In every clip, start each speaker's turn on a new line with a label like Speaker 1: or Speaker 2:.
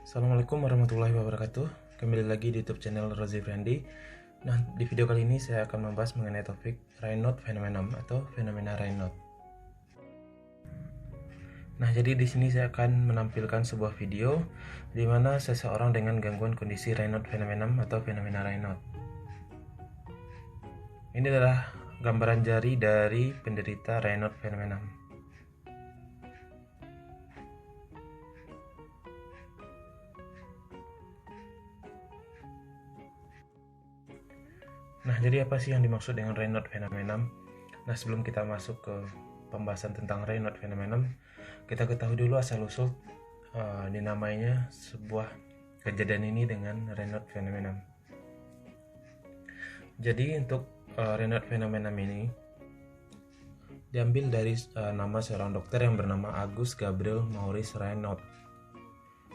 Speaker 1: Assalamualaikum warahmatullahi wabarakatuh. Kembali lagi di YouTube channel Rozi Friendly. Nah, di video kali ini saya akan membahas mengenai topik Raynaud Phenomenon atau fenomena Raynaud. Nah, jadi di sini saya akan menampilkan sebuah video di mana seseorang dengan gangguan kondisi Raynaud Phenomenon atau fenomena Raynaud. Ini adalah gambaran jari dari penderita Raynaud Phenomenon. Nah, jadi apa sih yang dimaksud dengan Raynaud Phenomenon? Nah, sebelum kita masuk ke pembahasan tentang Raynaud Phenomenon, kita ketahui dulu asal-usul dinamainya sebuah kejadian ini dengan Raynaud Phenomenon. Jadi untuk Raynaud Phenomenon ini diambil dari nama seorang dokter yang bernama Agus Gabriel Maurice Raynaud.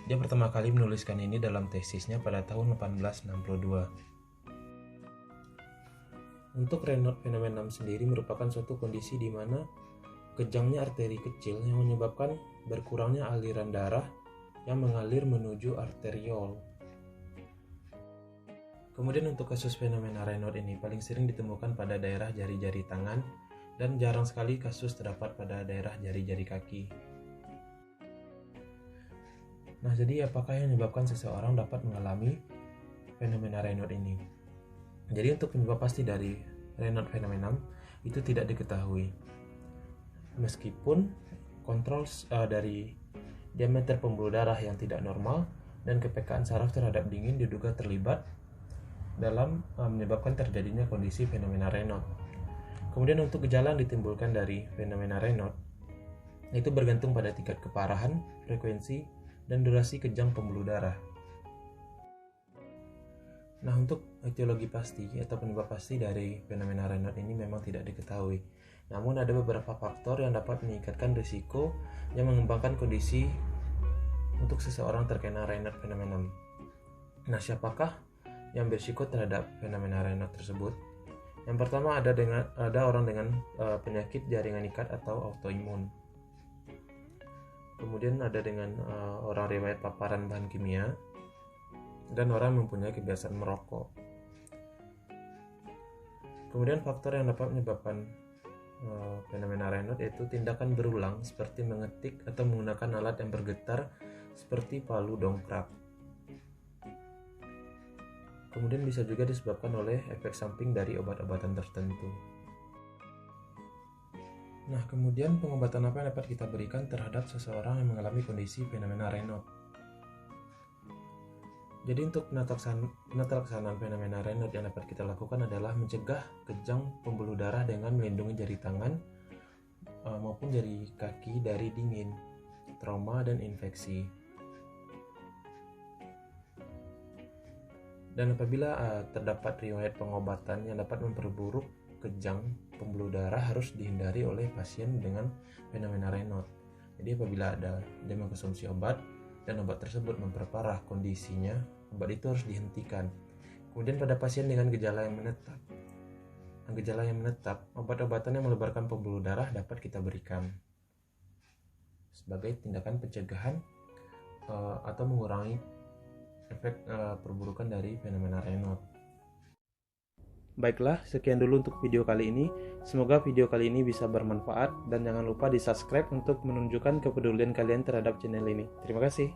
Speaker 1: Dia pertama kali menuliskan ini dalam tesisnya pada tahun 1862. Untuk Raynaud Phenomenon sendiri merupakan suatu kondisi di mana kejangnya arteri kecil yang menyebabkan berkurangnya aliran darah yang mengalir menuju arteriol. Kemudian untuk kasus fenomena Raynaud ini paling sering ditemukan pada daerah jari-jari tangan dan jarang sekali kasus terdapat pada daerah jari-jari kaki. Nah, jadi apakah yang menyebabkan seseorang dapat mengalami fenomena Raynaud ini? Jadi untuk penyebab pasti dari Raynaud Phenomenon itu tidak diketahui. Meskipun kontrol dari diameter pembuluh darah yang tidak normal dan kepekaan saraf terhadap dingin diduga terlibat dalam menyebabkan terjadinya kondisi fenomena Raynaud. Kemudian untuk gejala yang ditimbulkan dari fenomena Raynaud itu bergantung pada tingkat keparahan, frekuensi, dan durasi kejang pembuluh darah. Nah, untuk etiologi pasti atau penyebab pasti dari fenomena Raynaud ini memang tidak diketahui. Namun ada beberapa faktor yang dapat meningkatkan risiko yang mengembangkan kondisi untuk seseorang terkena Raynaud Phenomenon. Nah, siapakah yang berisiko terhadap fenomena Raynaud tersebut? Yang pertama ada orang dengan penyakit jaringan ikat atau autoimun. Kemudian ada dengan orang riwayat paparan bahan kimia dan orang mempunyai kebiasaan merokok. Kemudian faktor yang dapat menyebabkan fenomena Raynaud yaitu tindakan berulang seperti mengetik atau menggunakan alat yang bergetar seperti palu dongkrak. Kemudian bisa juga disebabkan oleh efek samping dari obat-obatan tertentu. Nah, kemudian pengobatan apa yang dapat kita berikan terhadap seseorang yang mengalami kondisi fenomena Raynaud? Jadi untuk penata laksanaan fenomena Raynaud yang dapat kita lakukan adalah mencegah kejang pembuluh darah dengan melindungi jari tangan maupun jari kaki dari dingin, trauma, dan infeksi. Dan apabila terdapat riwayat pengobatan yang dapat memperburuk kejang pembuluh darah harus dihindari oleh pasien dengan fenomena Raynaud. Jadi apabila dia mengkonsumsi obat dan obat tersebut memperparah kondisinya, obat itu harus dihentikan. Kemudian pada pasien dengan gejala yang menetap, obat-obatan yang melebarkan pembuluh darah dapat kita berikan sebagai tindakan pencegahan atau mengurangi efek perburukan dari fenomena Raynaud. Baiklah, sekian dulu untuk video kali ini. Semoga video kali ini bisa bermanfaat dan jangan lupa di subscribe untuk menunjukkan kepedulian kalian terhadap channel ini. Terima kasih.